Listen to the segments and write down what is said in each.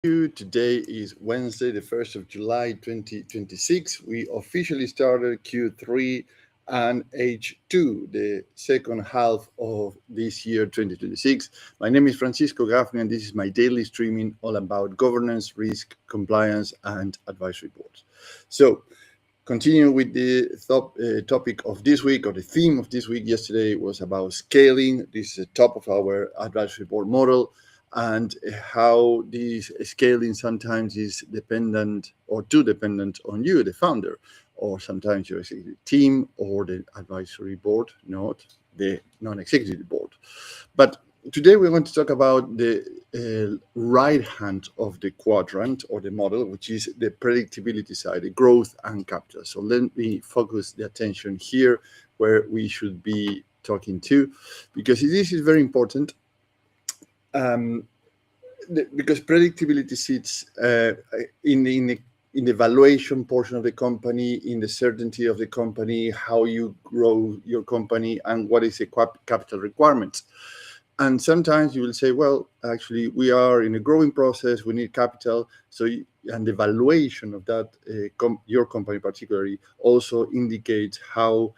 Today is Wednesday, the 1st of July 2026. We officially started Q3 and H2, the second half of this year 2026. My name is Francisco Gaffney, and this is my daily streaming all about governance, risk, compliance, and advisory boards. So, continue with the topic of this week, or the theme of this week. Yesterday was about scaling. This is the top of our advisory board model, and how this scaling sometimes is dependent or too dependent on you, the founder, or sometimes your executive team or the advisory board, not the non-executive board. But today we're going to talk about the right hand of the quadrant or the model, which is the predictability side, the growth and capital. So let me focus the attention here where we should be talking to, because this is very important. Because predictability sits in the valuation portion of the company, in the certainty of the company, how you grow your company, and what is the capital requirements. And sometimes you will say, well, actually, we are in a growing process, we need capital. And the valuation of that, your company particularly, also indicates how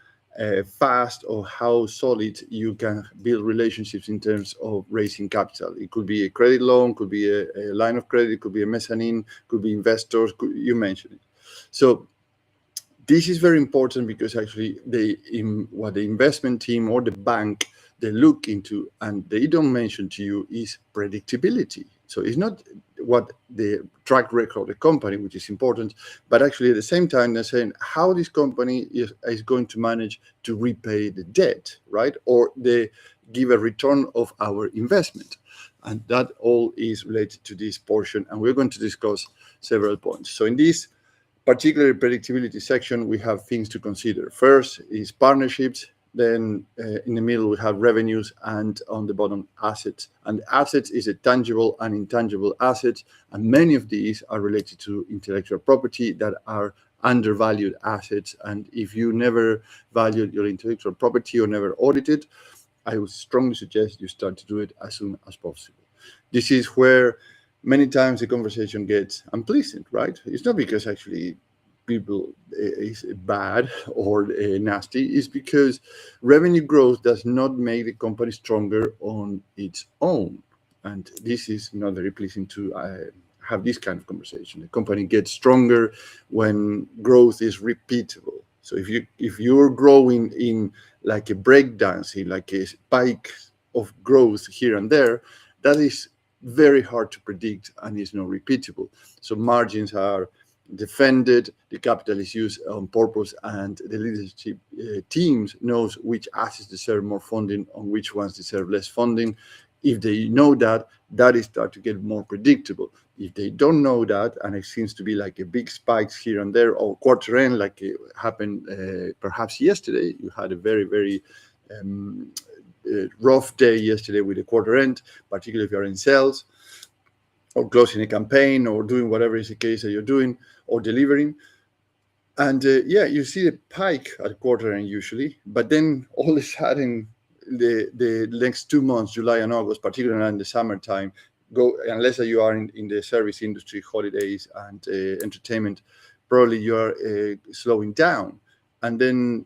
fast or how solid you can build relationships in terms of raising capital. It could be a credit loan, could be a line of credit, could be a mezzanine, could be investors, you mentioned it. So this is very important, because actually what the investment team or the bank, they look into and they don't mention to you is predictability. So it's not what the track record of the company, which is important, but actually at the same time they're saying how this company is going to manage to repay the debt, right? Or they give a return of our investment. And that all is related to this portion. And we're going to discuss several points. So in this particular predictability section, we have things to consider. First is partnerships. Then in the middle, we have revenues, and on the bottom, assets. And assets is a tangible and intangible assets. And many of these are related to intellectual property that are undervalued assets. And if you never valued your intellectual property or never audited, I would strongly suggest you start to do it as soon as possible. This is where many times the conversation gets unpleasant, right? It's not because actually people is bad or nasty. It's because revenue growth does not make the company stronger on its own. And this is not very pleasing to have this kind of conversation. The company gets stronger when growth is repeatable. So if you're growing in like a breakdancing, like a spike of growth here and there, that is very hard to predict and is not repeatable. So margins are defended, the capital is used on purpose, and the leadership teams knows which assets deserve more funding and which ones deserve less funding. If they know that, that is start to get more predictable. If they don't know that, and it seems to be like a big spikes here and there, or quarter end, like it happened perhaps yesterday, you had a very, very rough day yesterday with the quarter end, particularly if you're in sales or closing a campaign or doing whatever is the case that you're doing or delivering. And you see a pike at quarter end usually, but then all of a sudden the next 2 months, July and August, particularly in the summertime, go, unless you are in the service industry, holidays and entertainment, probably you are slowing down. And then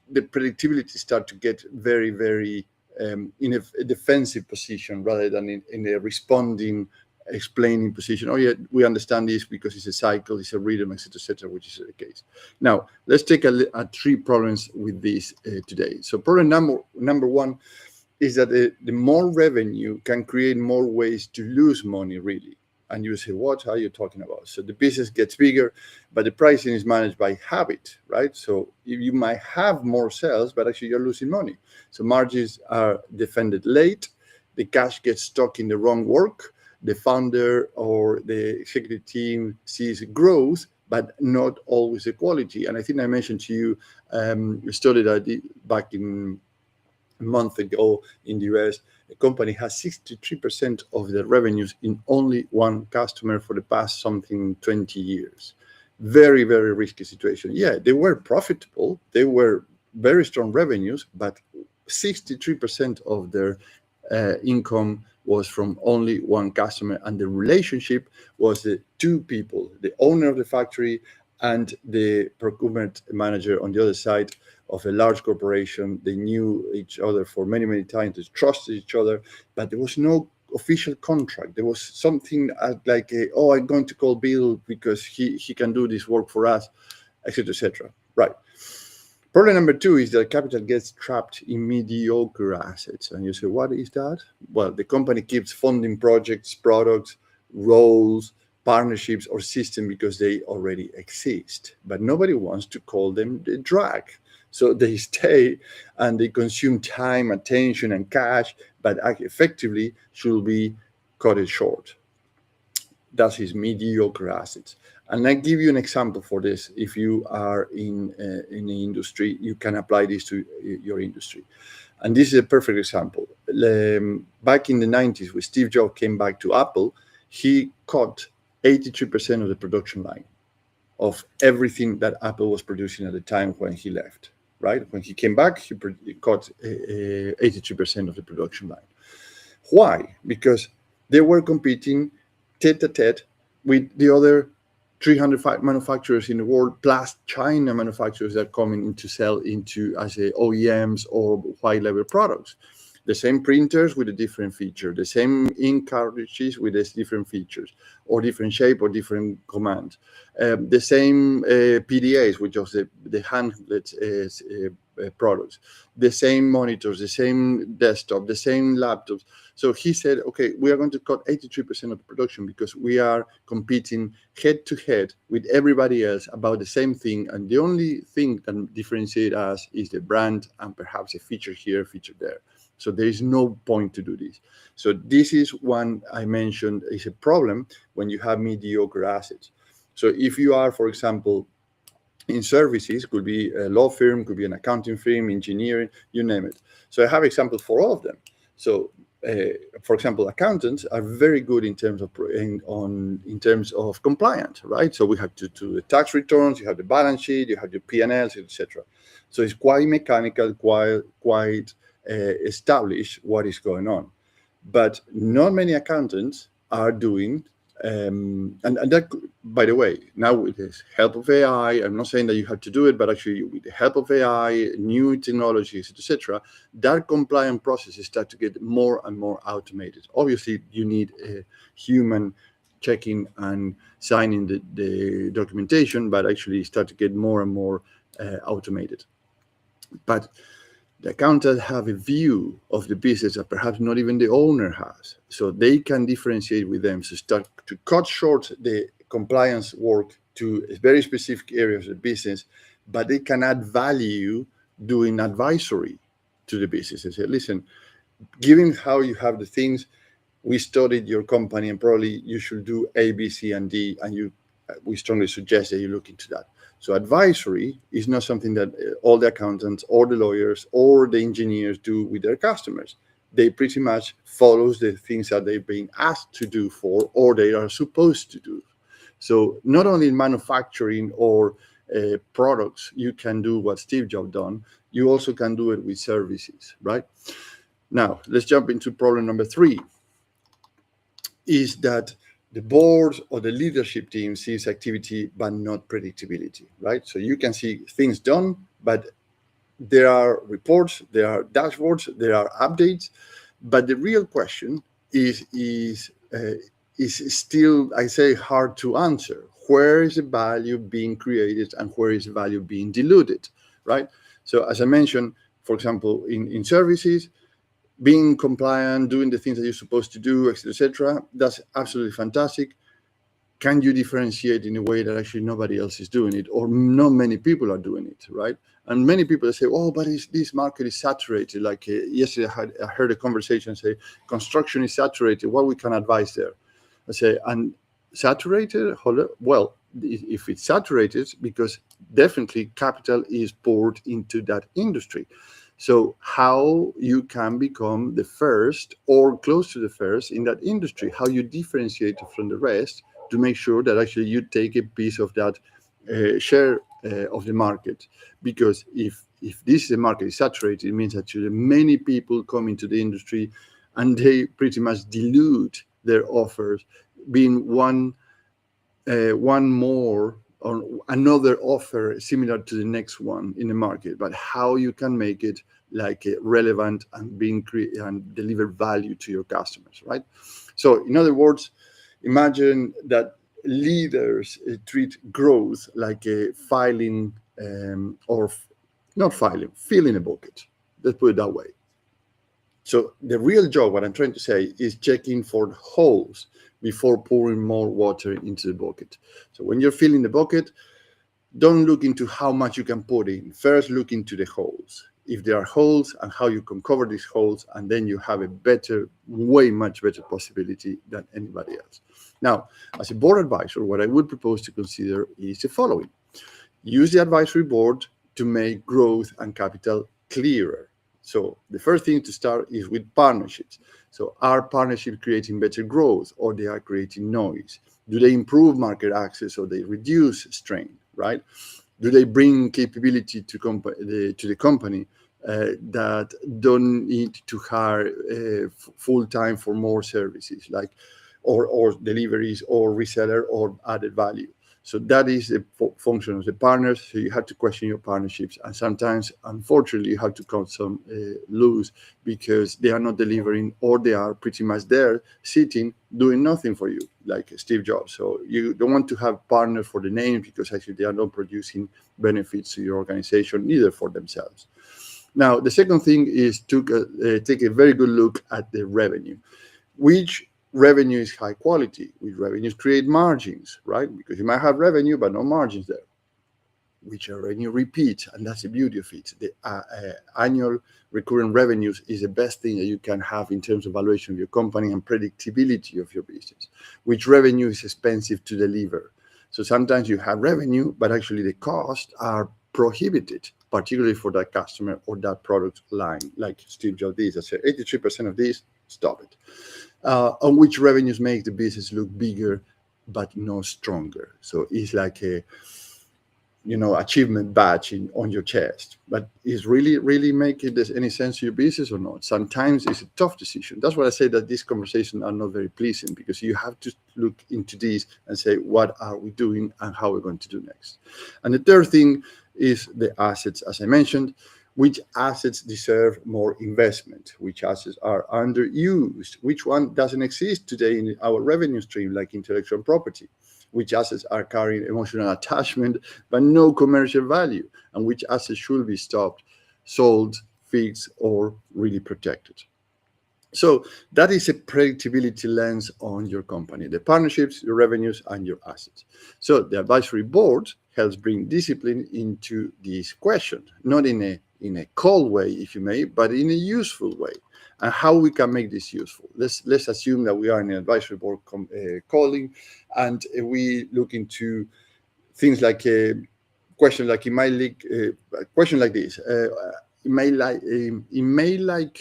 the predictability start to get very, very in a defensive position rather than in a responding, explaining position. Oh yeah, we understand this because it's a cycle, it's a rhythm, etc., which is the case. Now let's take a 3 problems with this today. So problem number 1 is that the more revenue can create more ways to lose money, really. And you say, what are you talking about? So the business gets bigger, but the pricing is managed by habit, right? So you might have more sales, but actually you're losing money. So margins are defended late, the cash gets stuck in the wrong work, the founder or the executive team sees growth, but not always the quality. And I think I mentioned to you a study that I did back in a month ago in the US. A company has 63% of their revenues in only one customer for the past 20 years. Very, very risky situation. Yeah, they were profitable. They were very strong revenues, but 63% of their income was from only one customer, and the relationship was the two people, the owner of the factory and the procurement manager on the other side of a large corporation. They knew each other for many, many times, they trusted each other, but there was no official contract. There was something like, I'm going to call Bill because he can do this work for us, etc., etc. Right. Problem number two is that capital gets trapped in mediocre assets. And you say, what is that? Well, the company keeps funding projects, products, roles, partnerships, or system because they already exist. But nobody wants to call them the drag. So they stay and they consume time, attention, and cash, but effectively should be cut short. That's his mediocre assets. And I give you an example for this. If you are in the industry, you can apply this to your industry. And this is a perfect example. Back in the 90s, when Steve Jobs came back to Apple, he cut 83% of the production line of everything that Apple was producing at the time when he left, right? When he came back, he cut 83% of the production line. Why? Because they were competing tete-a-tete with the other 300 manufacturers in the world, plus China manufacturers that are coming in to sell into as OEMs or high-level products. The same printers with a different feature, the same ink cartridges with different features, or different shape or different commands. The same PDAs, which are the handlet products, the same monitors, the same desktop, the same laptops. So he said, okay, we are going to cut 83% of the production because we are competing head to head with everybody else about the same thing. And the only thing that differentiates us is the brand and perhaps a feature here, a feature there. So there is no point to do this. So this is one I mentioned is a problem when you have mediocre assets. So if you are, for example, in services, could be a law firm, could be an accounting firm, engineering, you name it. So I have examples for all of them. So, for example, accountants are very good in terms of compliance, right? So we have to do the tax returns, you have the balance sheet, you have the P&Ls, etc. So it's quite mechanical, quite establish what is going on. But not many accountants are doing, and that, by the way, now with the help of AI, I'm not saying that you have to do it, but actually with the help of AI, new technologies, etc., that compliance processes start to get more and more automated. Obviously, you need a human checking and signing the documentation, but actually start to get more and more automated. But the accountants have a view of the business that perhaps not even the owner has. So they can differentiate with them. So start to cut short the compliance work to very specific areas of the business, but they can add value doing advisory to the business. And say, listen, given how you have the things, we studied your company and probably you should do A, B, C, and D, and we strongly suggest that you look into that. So advisory is not something that all the accountants or the lawyers or the engineers do with their customers. They pretty much follow the things that they're being asked to do for, or they are supposed to do. So not only in manufacturing or products, you can do what Steve Jobs done, you also can do it with services, right? Now, let's jump into problem number 3, is that the board or the leadership team sees activity, but not predictability, right? So you can see things done, but there are reports, there are dashboards, there are updates, but the real question is still, I say, hard to answer. Where is the value being created and where is the value being diluted, right? So as I mentioned, for example, in services, being compliant, doing the things that you're supposed to do, etc., that's absolutely fantastic. Can you differentiate in a way that actually nobody else is doing it, or not many people are doing it, right? And many people say, oh, but this market is saturated. Like yesterday, I heard a conversation say, construction is saturated. What we can advise there? I say, and saturated? Well, if it's saturated, because definitely capital is poured into that industry. So how you can become the first or close to the first in that industry, how you differentiate from the rest to make sure that actually you take a piece of that share of the market. Because if this market is saturated, it means that many people come into the industry and they pretty much dilute their offers, being one more or another offer similar to the next one in the market, but how you can make it like relevant and and deliver value to your customers, right? So in other words, imagine that leaders treat growth like a filing or not filing, filling a bucket. Let's put it that way. So the real job, what I'm trying to say, is checking for holes before pouring more water into the bucket. So when you're filling the bucket, don't look into how much you can put in. First, look into the holes. If there are holes, and how you can cover these holes, and then you have a better, way much better possibility than anybody else. Now, as a board advisor, what I would propose to consider is the following. Use the advisory board to make growth and capital clearer. So the first thing to start is with partnerships. So are partnerships creating better growth, or they are creating noise? Do they improve market access, or they reduce strain, right? Do they bring capability to the company that don't need to hire full time for more services, like or deliveries or reseller or added value? So that is the function of the partners. So you have to question your partnerships, and sometimes, unfortunately, you have to cut some loose because they are not delivering, or they are pretty much there sitting doing nothing for you, like Steve Jobs. So you don't want to have partners for the name, because actually they are not producing benefits to your organization, neither for themselves. Now, the second thing is to take a very good look at the revenue. Which revenue is high quality? Which revenues create margins, right? Because you might have revenue but no margins there. Which revenue repeats, and that's the beauty of it. The annual recurring revenues is the best thing that you can have in terms of valuation of your company and predictability of your business. Which revenue is expensive to deliver? So sometimes you have revenue, but actually the costs are prohibited, particularly for that customer or that product line, like Steve Jobs did. I said 83% of this, stop it. On which revenues make the business look bigger but not stronger. So it's like a achievement badge on your chest. But is really making any sense to your business or not? Sometimes it's a tough decision. That's why I say that these conversations are not very pleasant, because you have to look into these and say, what are we doing and how we're going to do next? And the third thing is the assets, as I mentioned. Which assets deserve more investment? Which assets are underused? Which one doesn't exist today in our revenue stream, like intellectual property? Which assets are carrying emotional attachment but no commercial value? And which assets should be stopped, sold, fixed, or really protected? So that is a predictability lens on your company: the partnerships, your revenues, and your assets. So the advisory board helps bring discipline into this question, not in a cold way, if you may, but in a useful way. And how we can make this useful? Let's assume that we are in an advisory board calling, and we look into things like a question like a question like this. It may like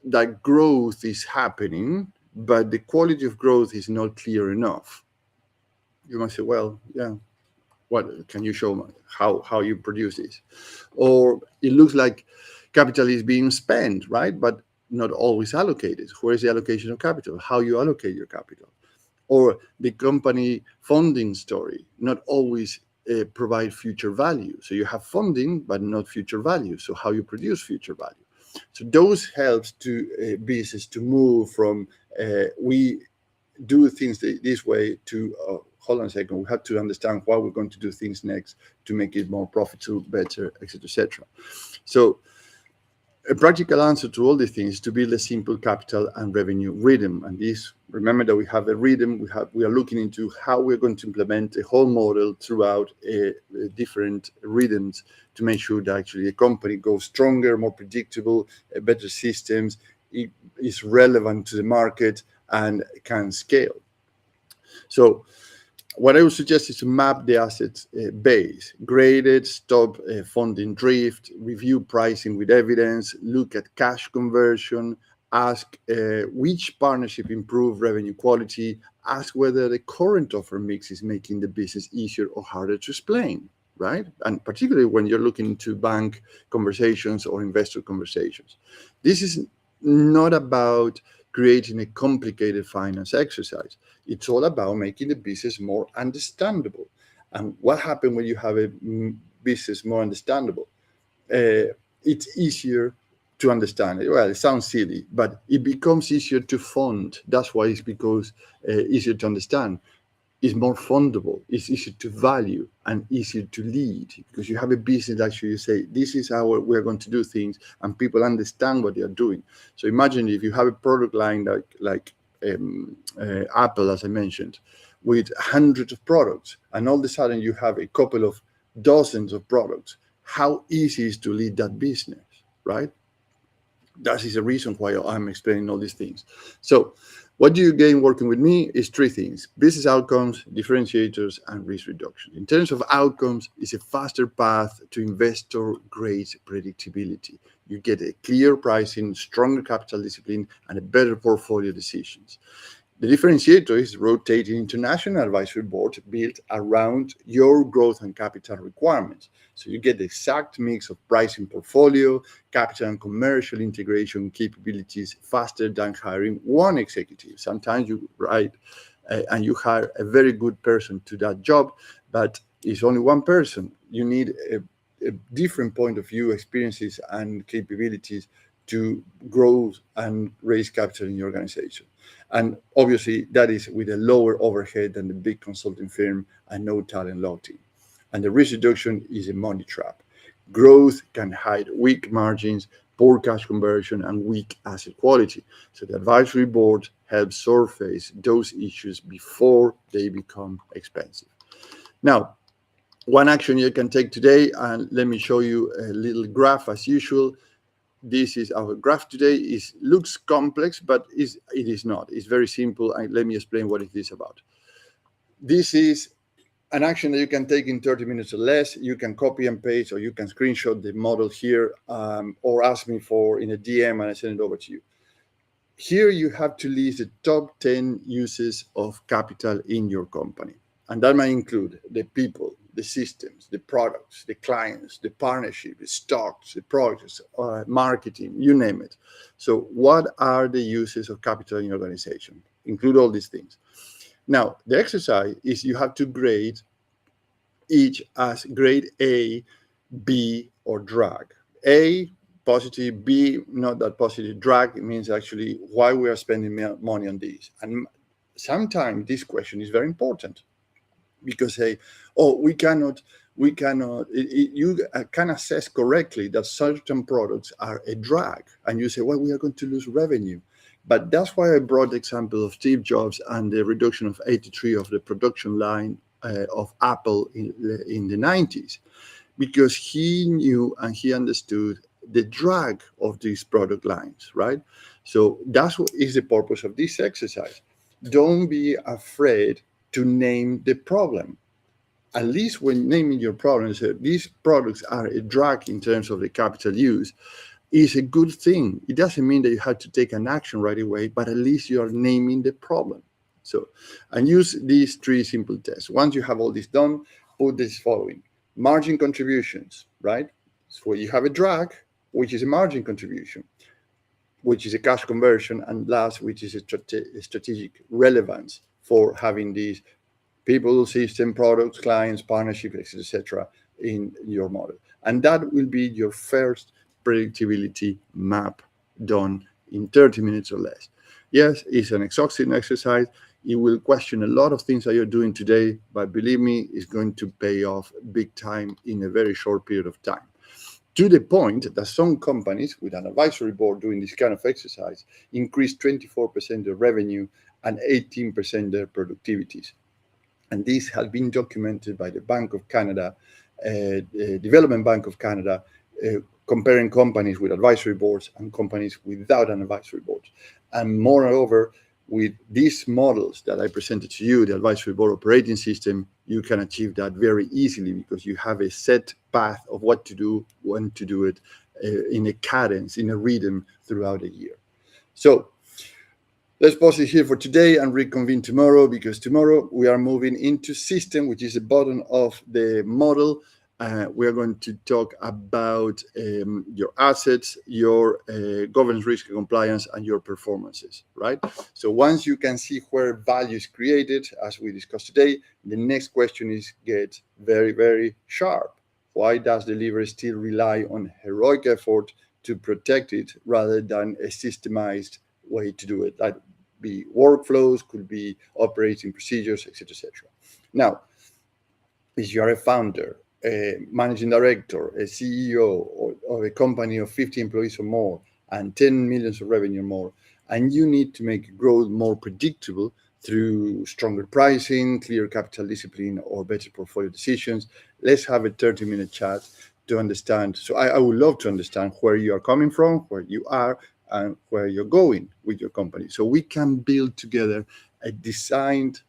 that growth is happening, but the quality of growth is not clear enough. You might say, well, yeah, what can you show me how you produce this? Or it looks like capital is being spent, right, but not always allocated. Where is the allocation of capital? How you allocate your capital? Or the company funding story, not always provide future value. So you have funding but not future value. So how you produce future value? So those helps to business to move from we do things this way to hold on a second, we have to understand why we're going to do things next to make it more profitable, better, etc., etc. So a practical answer to all these things is to build a simple capital and revenue rhythm. And this, remember that we have a rhythm. We are looking into how we're going to implement a whole model throughout different rhythms to make sure that actually the company goes stronger, more predictable, better systems, it is relevant to the market, and can scale. So what I would suggest is to map the asset base, grade it, stop funding drift, review pricing with evidence, look at cash conversion, ask which partnership improve revenue quality, ask whether the current offer mix is making the business easier or harder to explain, right? And particularly when you're looking into bank conversations or investor conversations. This is not about creating a complicated finance exercise. It's all about making the business more understandable. And what happens when you have a business more understandable? It's easier to understand it. Well, it sounds silly, but it becomes easier to fund. That's why it's because easier to understand. It's more fundable, it's easier to value, and easier to lead, because you have a business that you say, this is how we're going to do things, and people understand what they are doing. So imagine if you have a product line like Apple, as I mentioned, with hundreds of products, and all of a sudden you have a couple of dozens of products. How easy is to lead that business, right? That is the reason why I'm explaining all these things. So what do you gain working with me is three things: business outcomes, differentiators, and risk reduction. In terms of outcomes, it's a faster path to investor-grade predictability. You get a clear pricing, stronger capital discipline, and a better portfolio decisions. The differentiator is rotating international advisory board built around your growth and capital requirements. So you get the exact mix of pricing, portfolio, capital, and commercial integration capabilities faster than hiring one executive. Sometimes you and you hire a very good person to that job, but it's only one person. You need a different point of view, experiences, and capabilities to grow and raise capital in your organization. And obviously, that is with a lower overhead than the big consulting firm and no talent law team. And the risk reduction is a money trap. Growth can hide weak margins, poor cash conversion, and weak asset quality. So the advisory board helps surface those issues before they become expensive. Now, one action you can take today, and let me show you a little graph as usual. This is our graph today. It looks complex, but it is not. It's very simple, and let me explain what it is about. This is an action that you can take in 30 minutes or less. You can copy and paste, or you can screenshot the model here, or ask me for in a DM, and I send it over to you. Here you have to list the top 10 uses of capital in your company. And that might include the people, the systems, the products, the clients, the partnership, the stocks, the projects, marketing, you name it. So what are the uses of capital in your organization? Include all these things. Now, the exercise is you have to grade each as grade A, B, or drag. A, positive; B, not that positive. Drag means actually why we are spending money on this. And sometimes this question is very important, because say, oh, we cannot, you can assess correctly that certain products are a drag, and you say, well, we are going to lose revenue. But that's why I brought the example of Steve Jobs and the reduction of 83 of the production line of Apple in the 90s, because he knew and he understood the drag of these product lines, right? So that's what is the purpose of this exercise. Don't be afraid to name the problem. At least when naming your problem, say these products are a drag in terms of the capital use, is a good thing. It doesn't mean that you have to take an action right away, but at least you are naming the problem. So, and use these three simple tests. Once you have all this done, put this following: margin contributions, right? So you have a drag, which is a margin contribution, which is a cash conversion, and last, which is a strategic relevance for having these people, system, products, clients, partnerships, etc. in your model. And that will be your first predictability map done in 30 minutes or less. Yes, it's an exhausting exercise. It will question a lot of things that you're doing today, but believe me, it's going to pay off big time in a very short period of time. To the point that some companies with an advisory board doing this kind of exercise increase 24% their revenue and 18% their productivities. And this has been documented by the Bank of Canada, the Development Bank of Canada, comparing companies with advisory boards and companies without an advisory board. And moreover, with these models that I presented to you, the advisory board operating system, you can achieve that very easily, because you have a set path of what to do, when to do it, in a cadence, in a rhythm throughout a year. So let's pause it here for today and reconvene tomorrow, because tomorrow we are moving into system, which is the bottom of the model. We are going to talk about your assets, your governance, risk and compliance, and your performances, right? So once you can see where value is created, as we discussed today, the next question is get very, very sharp. Why does delivery still rely on heroic effort to protect it rather than a systemized way to do it? That be workflows, could be operating procedures, etc., etc. Now, if you are a founder, a managing director, a CEO of a company of 50 employees or more, and 10 millions of revenue or more, and you need to make growth more predictable through stronger pricing, clear capital discipline, or better portfolio decisions, let's have a 30-minute chat to understand. So I would love to understand where you are coming from, where you are, and where you're going with your company. So we can build together a designed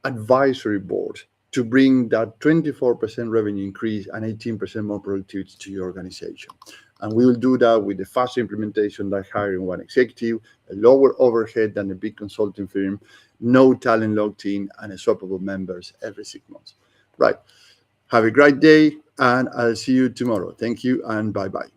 advisory board to bring that 24% revenue increase and 18% more productivity to your organization. And we will do that with a faster implementation, like hiring one executive, a lower overhead than a big consulting firm, no talent locked in, and a swappable members every 6 months. Right. Have a great day, and I'll see you tomorrow. Thank you, and bye-bye.